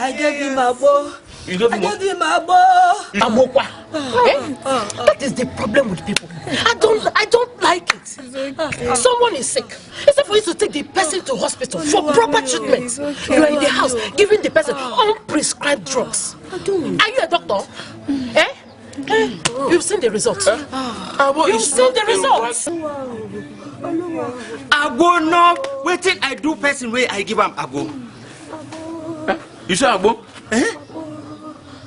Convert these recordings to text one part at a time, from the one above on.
I gave him a bow. You gave him a bow. That is the problem with people. I don't like it. Someone is sick. It's for you to take the person to hospital for proper treatment. You are in the house giving the person unprescribed drugs. Are you a doctor? You've seen the results. You've seen the results. Abo no, waiting I do person where I give him abo. You say abo?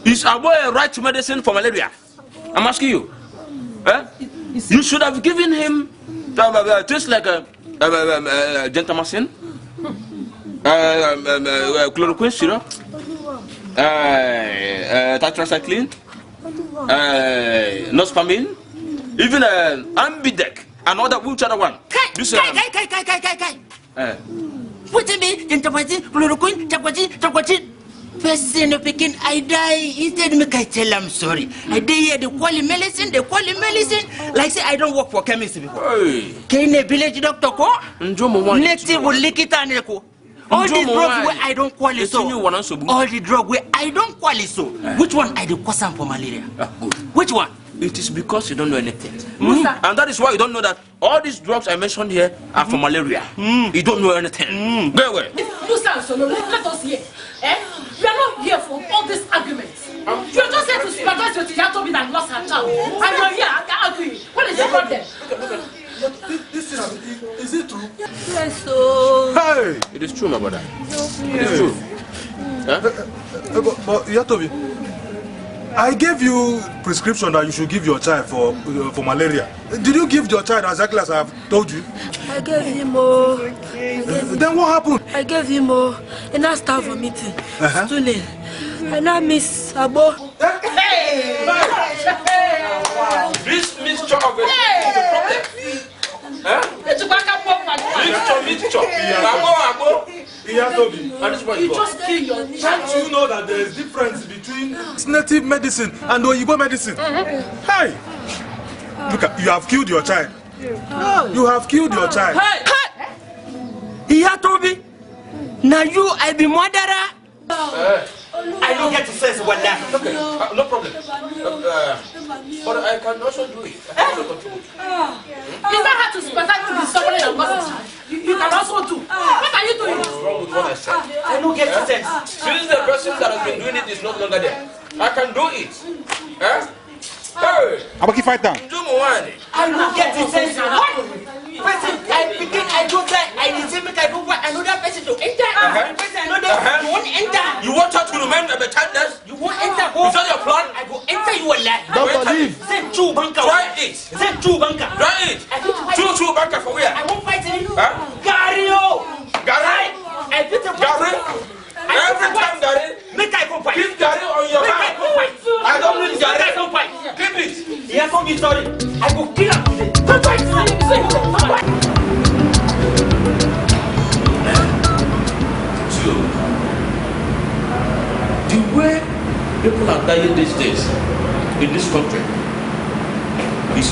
Is abo a right medicine for malaria? I'm asking you. You should have given him just like a gentamicin, chloroquine syrup, tetracycline, nospamin, even Ambidec, another which other one. Kai. What do you mean? Gentamicin, chloroquine, tetracycline. Person picking, I die. Instead, make I tell I'm sorry. I die here. They call it medicine. Like say I don't work for chemist before. Can a village doctor ko? Native will lick it and ko. All the drugs where I don't qualify so. All the drugs where I don't qualify so. Which one I do cause for malaria? Which one? It is because you don't know anything. And that is why you don't know that all these drugs I mentioned here are for malaria. You don't know anything. Go away. Musa, so let us hear. We are not here for all these arguments. You are just here to sympathize with Yatobi that lost her child. And you are here arguing. What is the problem? Is it true? Yes, so. Hey! It is true, my brother. It is true. But Yatobi, I gave you prescription that you should give your child for malaria. Did you give your child exactly as I have told you? I gave him more. Then what happened? I gave him more. And I started vomiting. Stooling. And I miss Abo. This mixture of it is the problem. Mixture. Yatobi, You just kill your child. don't you know that there is difference between native medicine and Oyibo medicine? Hey! Look at, you have killed your child. You have killed your child. Hey! Yatobi, now you I be murderer. I don't get to sense what that. Okay, no problem. But I can also do it. I can also contribute. It's not hard to sympathize with someone that lost her child. You can also do. What are you doing? What's wrong with what I said? I don't get to sense. Since the person that has been doing it is no longer there, I can do it. Hey! Abaki fight down. Do Moani. I don't get to sense. What? Person, I begin, I don't like, I didn't make I don't want another person to enter. Person, another, you won't enter. You want her to remain a childless? You won't enter. Go. Is that your plan? I go enter you alive. Don't believe. Send two banker. Try it. Send two banker. Try it. Two banker for where? I won't fight you. Gary. I beat him. Gary. Every time Gary. Make I go fight. Keep Gary on your hand. I don't need Gary. I don't fight. Keep it. He has not been sorry. I go kill him today. Don't fight. The way people are dying these days in this country is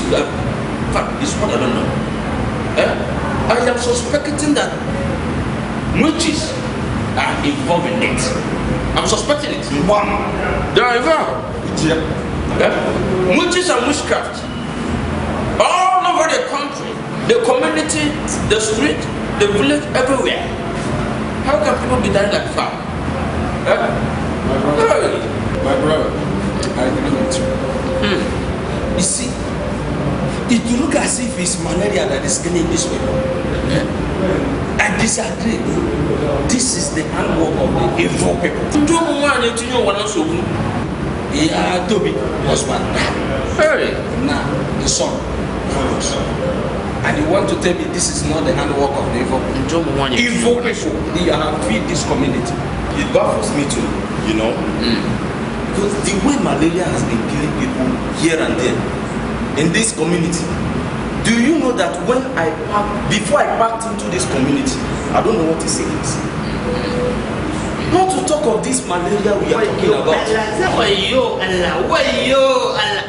fact, is what I don't know. I am suspecting that witches are involved in it. I'm suspecting it. They are involved. Witches and witchcraft all over the country, the community, the street, the village, everywhere. How can people be dying like that? My brother, I agree with you. You see, it look as if it's malaria that is killing these people. I disagree. This is the handwork of the evil people. Yeah, Toby, husband. Now, the son follows. And you want to tell me this is not the handwork of the evil people? Evil people, they are feed this community. It baffles me too, you know. Because the way malaria has been killing people here and there in this community, do you know that when before I packed into this community, I don't know what is sickness. Not to talk of this malaria we are talking about. Wayo Allah.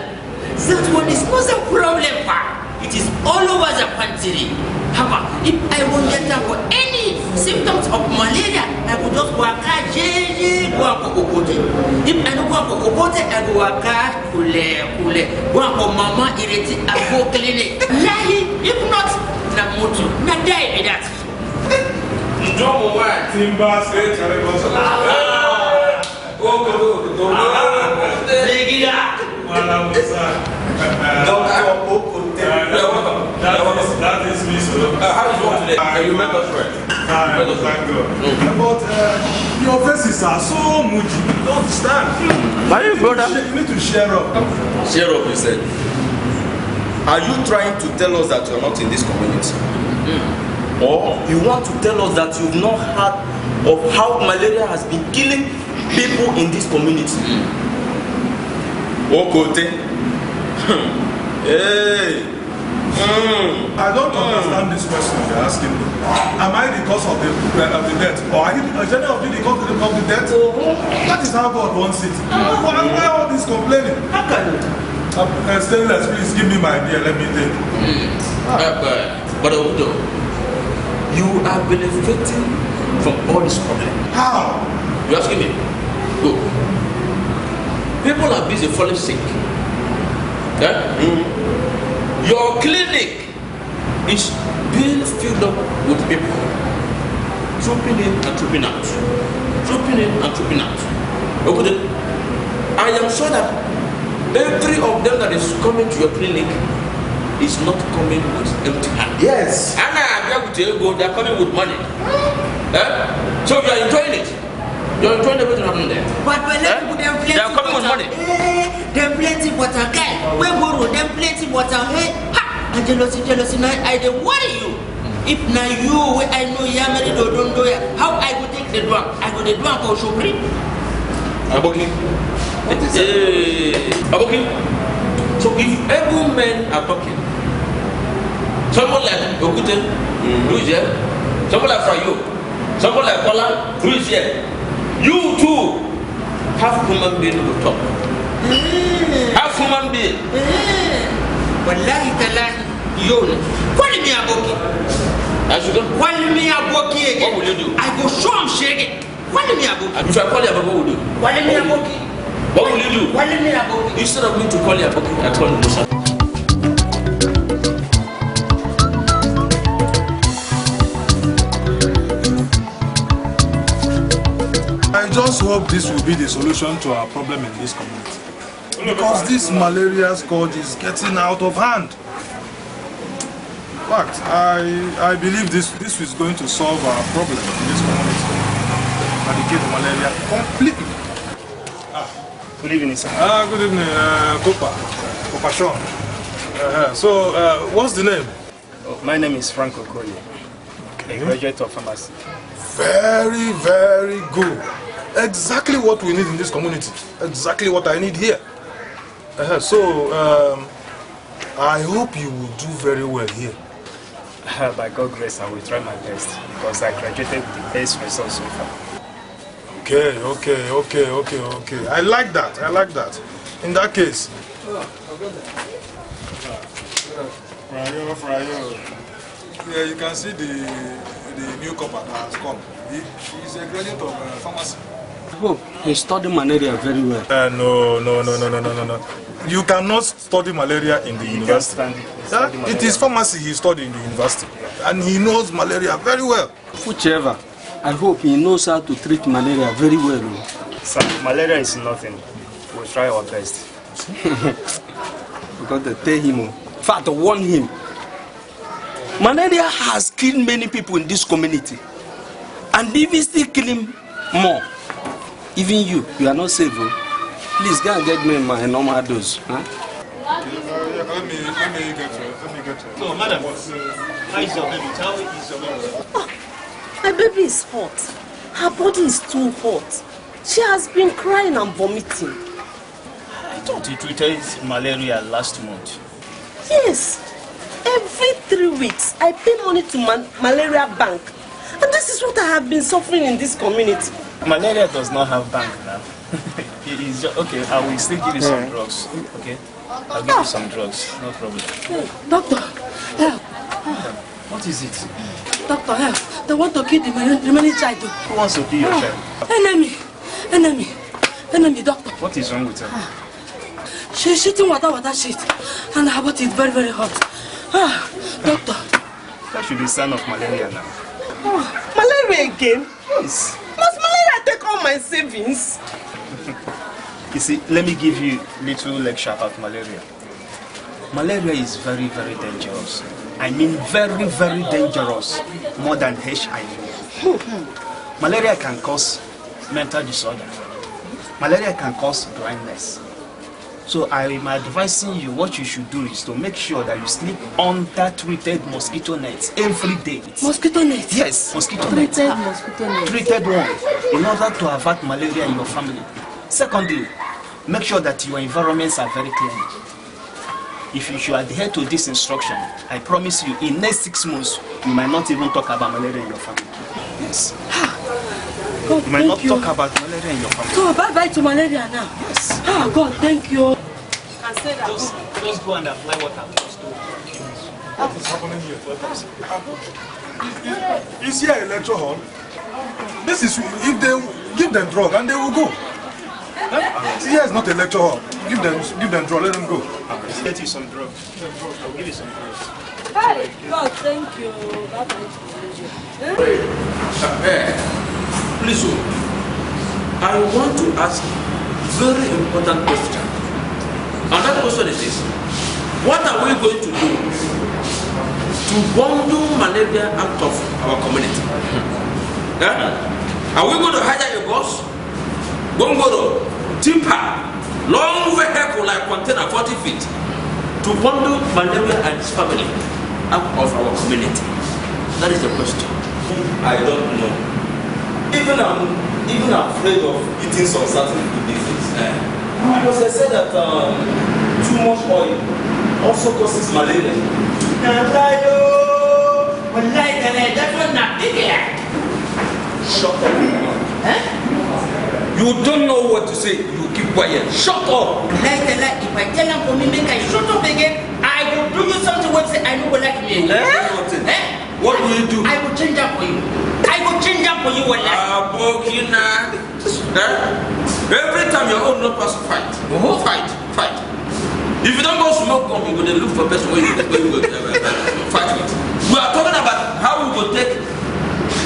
That one is not a problem, pa. It is all over the country. However, if I won't get down for any symptoms of malaria, I will just work out JJ, go and go Okote. If I don't go and go Okote, I go work out Kule. Go and go Mama Ireti, I go clinic. Lahi, if not, na moto, na die with that. Njomo wa Timba say that is me, so. How is work today? You met us right? Thank God. But your faces are so moody. You don't understand. My brother. You need to share up. Share up, you said. Are you trying to tell us that you're not in this community? Or you want to tell us that you've not heard of how malaria has been killing people in this community? Okote. Hey. I don't understand this question you're asking me. Am I the cause of the death? Or are you any of you the cause of the death? That is how God wants it. Why all this complaining? How can you? Stainless, please give me my beer, let me take. But Odo, you are benefiting from all this problem. How? You asking me? Go. People are busy falling sick. Yeah? Your clinic is being filled up with people. Trooping in and trooping out. Trooping in and trooping out. Okay. I am sure that every of them that is coming to your clinic is not coming with empty hand. Yes. And they are coming with money. So you are enjoying it. You are enjoying everything happening there. But when They are coming with money. Them plenty water guy. We borrow them plenty water. Hey, ha! And jealousy. Now I dey worry you. If now you, I know you are married or don't know ya. How I go take the drug? I go the drug for Shopri. Aboki. Aboki. So if able men are talking, someone like Okute, who is here? Someone like Frayo, someone like Kola, who is here? You too have human being to talk. Have human being. Wallahi talahi, you call me Aboki. I should go. Call me Aboki again. What will you do? I go show him shaking. Call me Aboki. If I call you Aboki, what will you do? Call me Aboki. What will you do? Call me Aboki. Instead of me to call you Aboki, I call you Musa. I just hope this will be the solution to our problem in this community. Because this malaria scourge is getting out of hand. In fact, I believe this is going to solve our problem in this community. Eradicate malaria completely. Good evening, sir. Good evening, Kopa Sean. So, what's the name? Oh, my name is Frank Okoye, a graduate of pharmacy. Very, very good. Exactly what we need in this community. Exactly what I need here. So, I hope you will do very well here. By God's grace, I will try my best because I graduated with the best results so far. Okay. I like that. In that case. Frayo. Yeah, you can see the new copper that has come. He's a graduate of pharmacy. Oh, he studied malaria very well. No. You cannot study malaria in the university. It is pharmacy he studied in the university. And he knows malaria very well. Whichever. I hope he knows how to treat malaria very well. Sir, malaria is nothing. We'll try our best. We got to tell him. In fact, warn him. Malaria has killed many people in this community. And even still killing more. Even you are not safe. Please go and get me my normal dose. Huh? Let me get you. No, madam. How is your baby? Tell me, is your baby? Oh, my baby is hot. Her body is too hot. She has been crying and vomiting. I thought you treated malaria last month. Yes. Every 3 weeks, I pay money to malaria bank. And this is what I have been suffering in this community. Malaria does not have bank now. It is just, okay, I will still give you some drugs. Okay? I'll give you some drugs. No problem. Doctor, What is it? Doctor, they want to kill the remaining child. Who wants to kill your child? Enemy, doctor. What is wrong with her? She's shitting water shit. And her body is very, very hot. Doctor. That should be a sign of malaria now. Malaria again? Yes. Must malaria take all my savings? You see, let me give you a little lecture about malaria. Malaria is very, very dangerous. I mean very, very dangerous. More than HIV. Malaria can cause mental disorder. Malaria can cause blindness. So I am advising you, what you should do is to make sure that you sleep under treated mosquito nets every day. Mosquito nets? Yes, mosquito nets. Treated mosquito nets. Treated one, in order to avert malaria in your family. Secondly, make sure that your environments are very clean. If you should adhere to this instruction, I promise you, in next 6 months, you might not even talk about malaria in your family. Yes. God, you might not talk about malaria in your family. So bye-bye to malaria now? Yes. God, thank you. Just go and apply water. What is happening here? Is here a lecture hall? This is if they give them drug and they will go. Here is not a lecture hall. Give them drug, let them go. Let's get you some drugs. I'll give you some drugs. Hey, God, thank you. Please, I want to ask very important question. And that question is this: what are we going to do to bundle malaria out of our community? Are we going to hire a bus? Gongoro, tipper, long vehicle like container 40 feet to bundle malaria and his family out of our community? That is the question. I don't know. Even I'm afraid of eating some certain food these days. Because they say that too much oil also causes malaria. Shut up. You don't know what to say. You keep quiet. Shut up. If I tell him for me, make I shut up again, I will do you something where say I know like me. What will you do? I will change up for you. I will change up for you. Every time your own not pass, fight. Fight. If you don't go smoke bomb, you go to look for person where you go fight with. We are talking about how we will take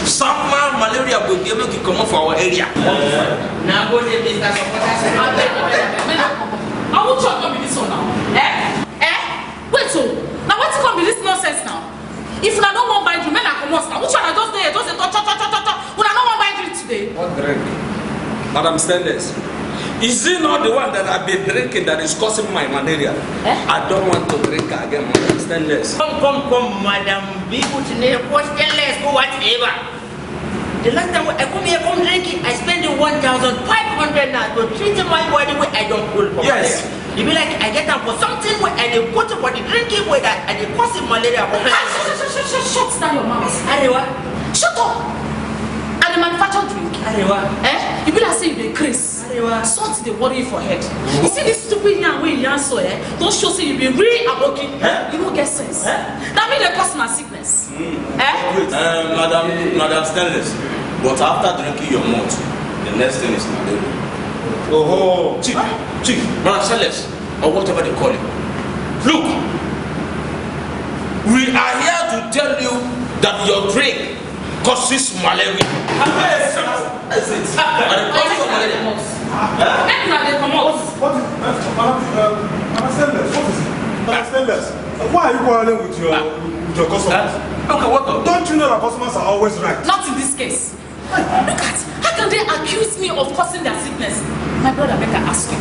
some malaria will be able to come off our area. Now go to Mr. I will talk about this one now. Wait, so now what's going to be this nonsense now? If I don't want to buy drink, men are come now. Which one I just say, when I don't want to buy drink today? What drink? Madam Stainless, is it not the one that I've been drinking that is causing my malaria? I don't want to drink again, Madam Stainless. Come, Madam. Be good to name questionless or whatever. The last time I come here, drinking, I spend 1,500 now to treat my body where I don't hold for yes. malaria. You be like, I get them for something where I dey put for the drinking where I dey cause malaria. Shut down your mouth. Arewa. Shut up. And the manufactured drink. Arewa. You be like say you dey craze. Arewa. Salt dey worry you for head. You see this stupid yarn wey you yarn so don't show say you be real aboki. You don't get sense. That mean dey cause my sickness. Madam Stainless, but after drinking your malt, the next thing is malaria. Oh, chief, Madam Stainless, or whatever they call it. Look, we are here to tell you that your drink causes malaria. That's it. And it causes malaria. Madam Stainless, what is it? Madam Stainless, why are you quarreling with your customers? Okay, what up? Don't you know that customers are always right? Not in this case. Look at, how can they accuse me of causing their sickness? My brother, make I ask you.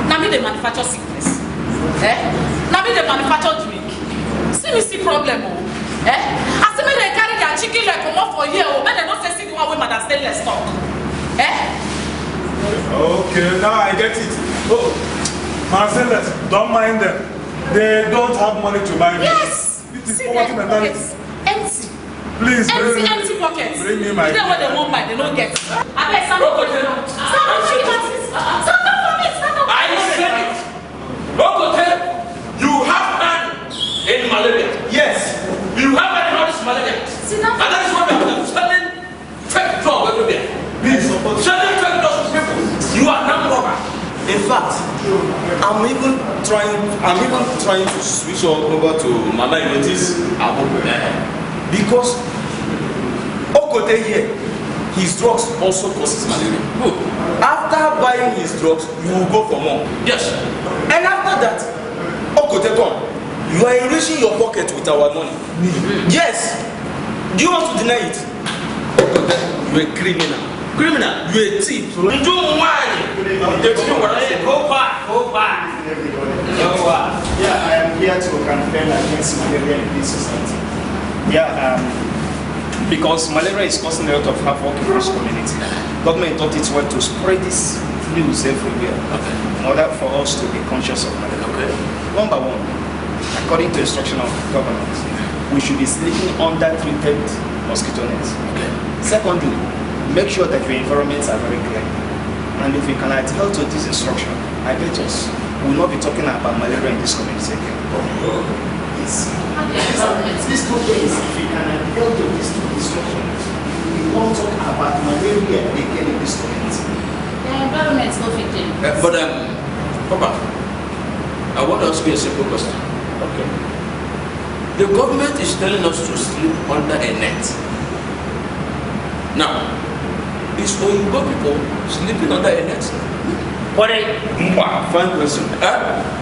Now me they manufacture sickness. Now me they manufacture drink. See problem. I see me they carry their chicken like come off for here. When they don't say see the one with Madam Stainless talk. Okay, now I get it. Oh, Madam Stainless, don't mind them. They don't have money to buy me. Yes. It is See poverty their mentality. pockets empty. Please, Empty pockets. Bring me my. You know what they won't buy, they don't get. I beg, stand up for me. Stand up for me. I said it. You have man in malaria. Yes. You have an And that is what we are selling fake drugs everywhere. Selling fake drugs to people. You are not robber. In fact, I'm even trying to switch over to Mama Inotis Abu. Because Okote here, his drugs also causes malaria. Good. After buying his drugs, you will go for more. Yes. And after that, Okote come. You are enriching your pocket with our money. Yes. Do you want to deny it? Okote, you are a criminal. Criminal, you are a thief. You do why? Go back. Yeah, I am here to campaign against malaria in this society. Yeah, because malaria is causing a lot of havoc in this community. Government thought it well to spread this news everywhere in order for us to be conscious of malaria. One by one, according to instruction of government, we should be sleeping under treated mosquito nets. Secondly, make sure that your environments are very clean. And if we can adhere to this instruction, I bet us we will not be talking about malaria in this community again. Yes. These 2 days, if we can adhere to these 2 instructions, we won't talk about malaria again in this community. The environment is not fitting. But Papa, I want to ask you a simple question. Okay. The government is telling us to sleep under a net. Now, is Oyibo people sleeping under a net? Fine question.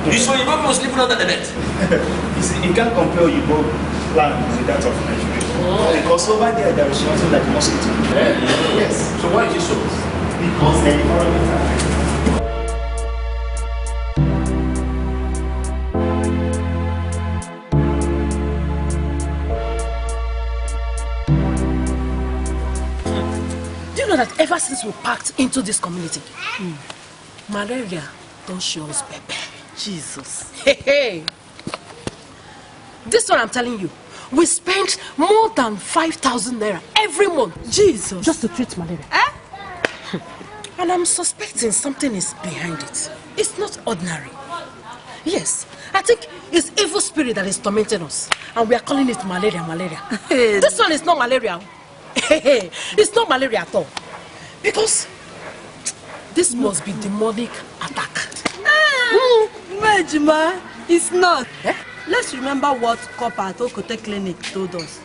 Is Oyibo people sleeping under the net? You see, you can't compare Oyibo land with that of Nigeria. Because over there is nothing like mosquito. Yes. So why is it so? Because the environment are that ever since we packed into this community, malaria don't show us pepper. Jesus. Hey. This one I'm telling you, we spend more than 5,000 naira every month. Jesus. Just to treat malaria. And I'm suspecting something is behind it. It's not ordinary. Yes, I think it's evil spirit that is tormenting us. And we are calling it malaria. This one is not malaria. It's not malaria at all. Because this must be demonic attack. Majima, it's not. Let's remember what Copper at Okote Clinic told us.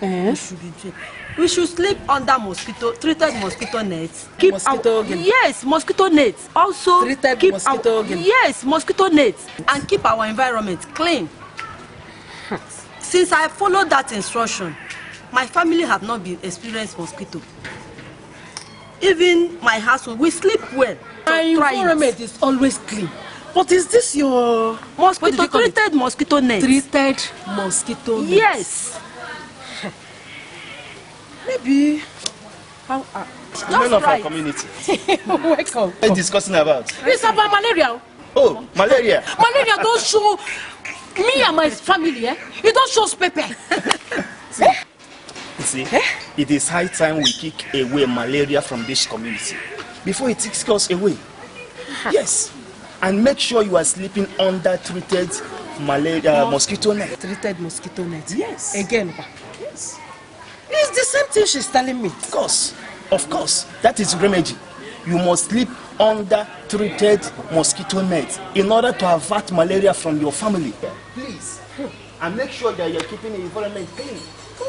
We should sleep under treated mosquito nets. Keep mosquito game. Yes, mosquito nets. Also treated keep mosquito game. Yes, mosquito nets. And keep our environment clean. Since I followed that instruction, my family have not been experienced mosquito. Even my household, we sleep well. My environment is always clean. But is this your treated mosquito net? Treated mosquito net. Yes. Maybe. None of our community. Welcome. What are you discussing about? It's about malaria. Oh, malaria. Malaria don't show me and my family. It don't show pepper. You see, it is high time we kick away malaria from this community before it takes us away. Yes. And make sure you are sleeping under treated mosquito net. Treated mosquito net. Yes. Again. Yes. It's the same thing she's telling me. Of course. That is remedy. You must sleep under treated mosquito net in order to avert malaria from your family. Please. And make sure that you're keeping the environment clean.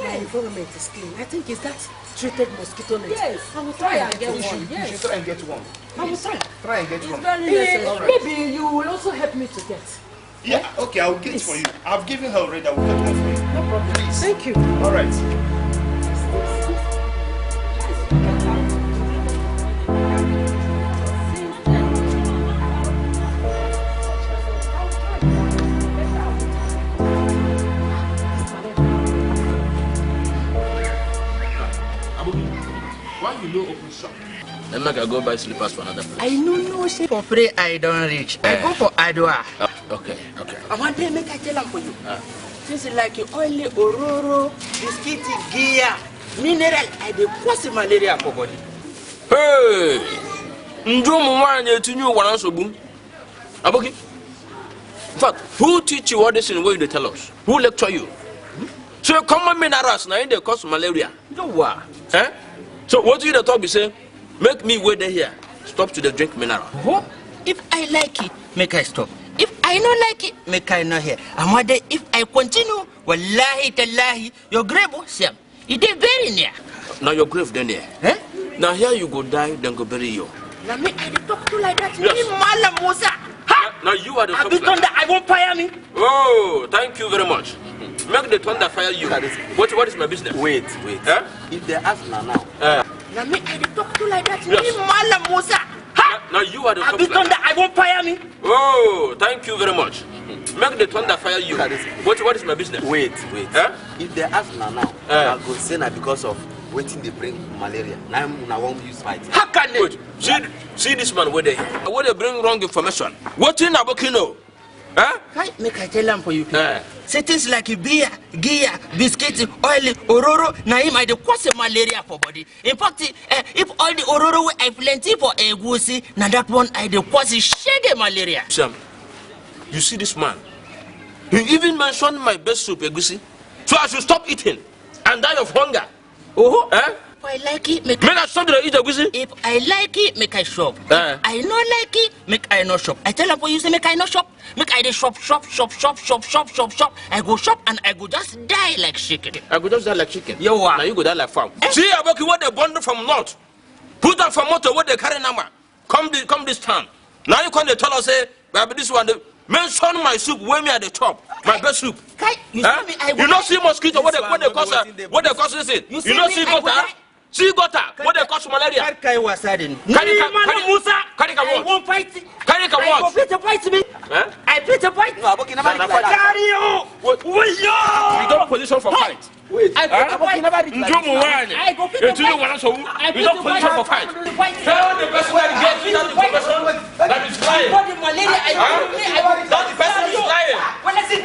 My environment is clean. I think it's that treated mosquito net. Yes. I will try and get one. You should try and get one. I will try. Try and get one. Very necessary. Maybe you will also help me to get. Yeah, okay, I'll get it for you. I've given her already. I will get one for you. No problem. Please. Thank you. All right. Why you no open shop? Then make I go buy slippers for another place. I no say for free I don't reach. I go for Adwa. Okay. I want to make a tell them for you. Things like oil, ororo, biscuit, gear, mineral, I dey cause malaria for body. Hey! Njomu wanye etinye ụwara nsogbu. Aboki. In fact, who teach you all this in the way they tell us? Who lecture you? So common minerals now they cause malaria. No what? Eh? So what do you talk? You say, make me wait there here. Stop to the drink mineral. What? If I like it, make I stop. If I don't like it, make I not here. And what if I continue? Wallahi tallahi, your grave was Sam. It is very near. Now your grave then there. Eh? Now here you go die, then go bury you. Now me I talk to like that. Yes. Me Malam Musa. Ha! Now you are the I be thunder. I won't fire me. Oh, thank you very much. Make the thunder fire you. What is my business? Wait. Eh? If they ask now, Now me I talk to like that. Yes. Me Malam Musa. Ha! Now you are the I be thunder. I won't fire me. Oh, thank you very much. Make the thunder fire you. What is my business? Wait. Eh? If they ask now, I go say na because of waiting they bring malaria. Now I won't use fight. How can they? Wait, see this man where they bring wrong information. What in Abokino? Huh? Make I tell them for you people. Say things like beer, gear, biscuits, oil, ororo, na him I dey cause malaria for body. In fact, if all the ororo I plenty for egusi, na that one I dey cause shege malaria. Sam, you see this man? He even mentioned my best soup, egusi. So I should stop eating and die of hunger. Oh, eh? If I like it, make I stop to eat egusi. If I like it, make I shop. If I not like it, make I not shop. I tell them for you say make I not shop. Make I dey shop. I go shop and I go just die like chicken. I go just die like chicken. Yo, now you go die like farm. See Aboki what they bundle from north. Put them from motor what they carry number. Come this town. Now you come they tell us say, baby this one. Mention my soup when me at the top. My best soup. You see me? You not see mosquito what they cause this thing. You not see gutter. See gutter what they cause malaria. Carry was sudden. Carry I won't fight. Carry I go play to fight me. I play to fight. No, Aboki never like that. Carry you. You don't position for fight. Wait. I play to fight. I go play to fight. You don't position for fight. Tell the person that gets you that information that is lying. What the malaria I That the person is lying. When I say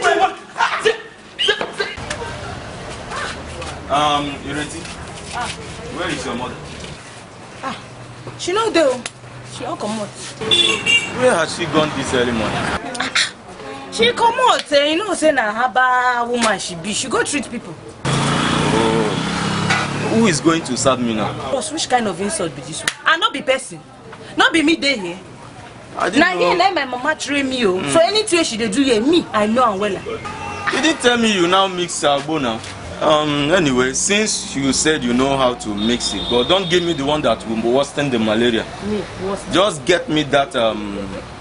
You ready? Where is your mother? She no dey. She don comot. Where has she gone this early morning? She comot. You know say na haba woman she be. She go treat people. Oh. Who is going to serve me now? Boss, which kind of insult be this one? I no be person. No be me dey here. I didn't know. Here my mama train me. So anything she dey do here, me, I know am well. You didn't tell me you now mix Salbo now. Anyway, since you said you know how to mix it, but don't give me the one that will worsen the malaria. Just get me that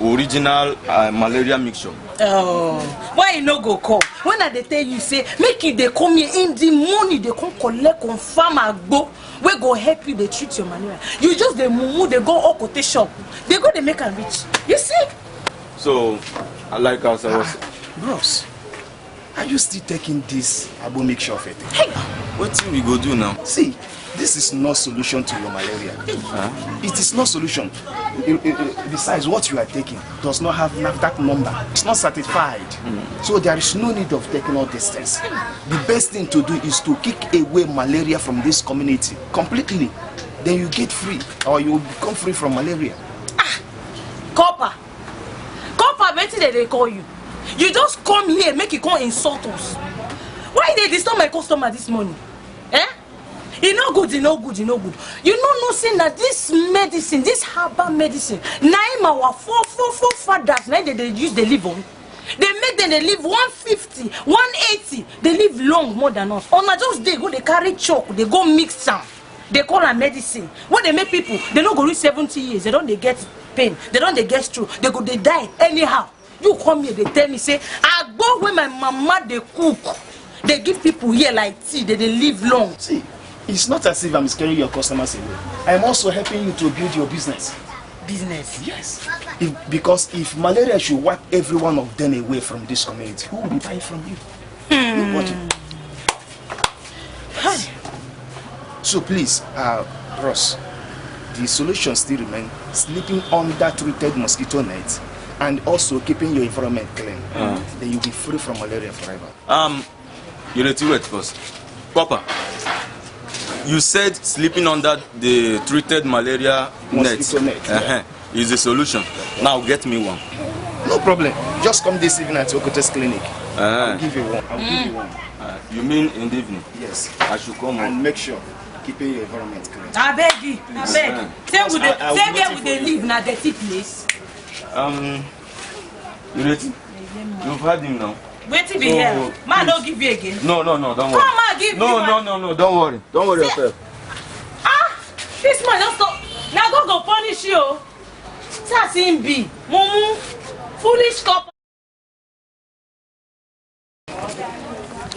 original malaria mixture. Oh, why you no go come? When I dey tell you say make you dey come here in the morning, they come collect confirm agbo wey go help you dey treat your malaria. You just dey mumu, they go Okote shop, they go dey make am rich. You see? So, like as I was. Bros, are you still taking this Abo mixture of it? Hey. What thing we go do now? See, this is no solution to your malaria. It is no solution. Besides, what you are taking does not have NAFDAC number. It's not certified. So there is no need of taking all these things. The best thing to do is to kick away malaria from this community completely. Then you get free, or you will become free from malaria. Copper, wetin they call you? You just come here, make you come insult us. Why they disturb my customer this morning? Eh? You no good. You no know say that this medicine, this herbal medicine, na him our four fathers, na they use they live on. They make them they live 150, 180. They live long more than us. Or na just they go they carry chalk, they go mix some. They call am medicine. When they make people, they don't go reach 70 years. They don't they get pain. They don't they get stroke. They go they die anyhow. You come here, they tell me say, I go where my mama they cook. They give people here like tea. They live long. See, it's not as if I'm scaring your customers away. I'm also helping you to build your business. Business? Yes. Because if malaria should wipe every one of them away from this community, who will be buying from you? Nobody. So please, Ross, the solution still remains sleeping under treated mosquito nets and also keeping your environment clean. Then you'll be free from malaria forever. You need to wait first. Papa, you said sleeping under the treated malaria Mosquito net. Yeah. Is the solution. Now get me one. No problem. Just come this evening at Okote's clinic. I'll give you one. You mean in the evening? Yes. I should come and home. make sure keeping your environment clean. I beg you. Say where would they live na dirty place? You ready? You've had him now. Wait till be here. Man, don't give you again. No, don't worry. Come on, give me. No, don't worry. Don't worry yourself. This man just stop. Now go punish you. That's him be. Mumu, foolish couple.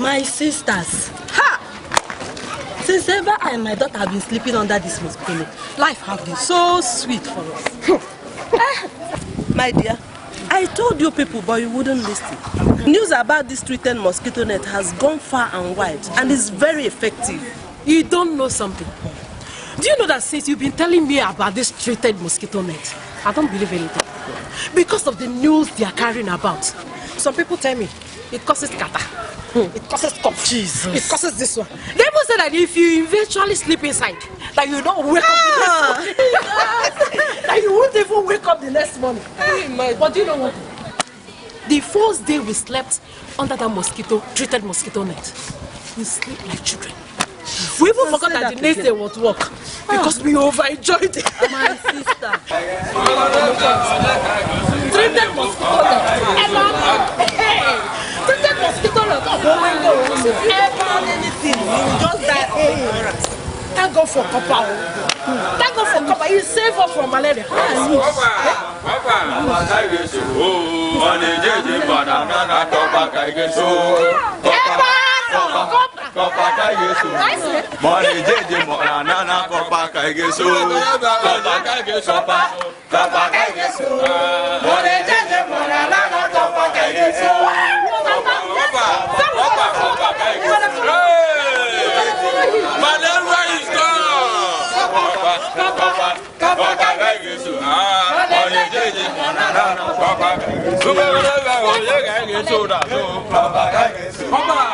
My sisters, since ever I and my daughter have been sleeping under this mosquito, life has been so sweet for us. My dear, I told you people, but you wouldn't listen. News about this treated mosquito net has gone far and wide and is very effective. You don't know something. Do you know that since you've been telling me about this treated mosquito net, I don't believe anything. Because of the news they are carrying about. Some people tell me it causes kata. It causes cough. Jesus. It causes this one. They even say that if you eventually sleep inside, that you don't wake up the next morning. That you won't even wake up the next morning. But do you know what? The first day we slept under that treated mosquito net, we sleep like children. We even forgot that the next day was work because we overenjoyed it. My sister. Treated mosquito net. Treated mosquito net. Anything, you just die of ignorance. Thank God for copper. Thank God for copper. You save us from malaria. Papa,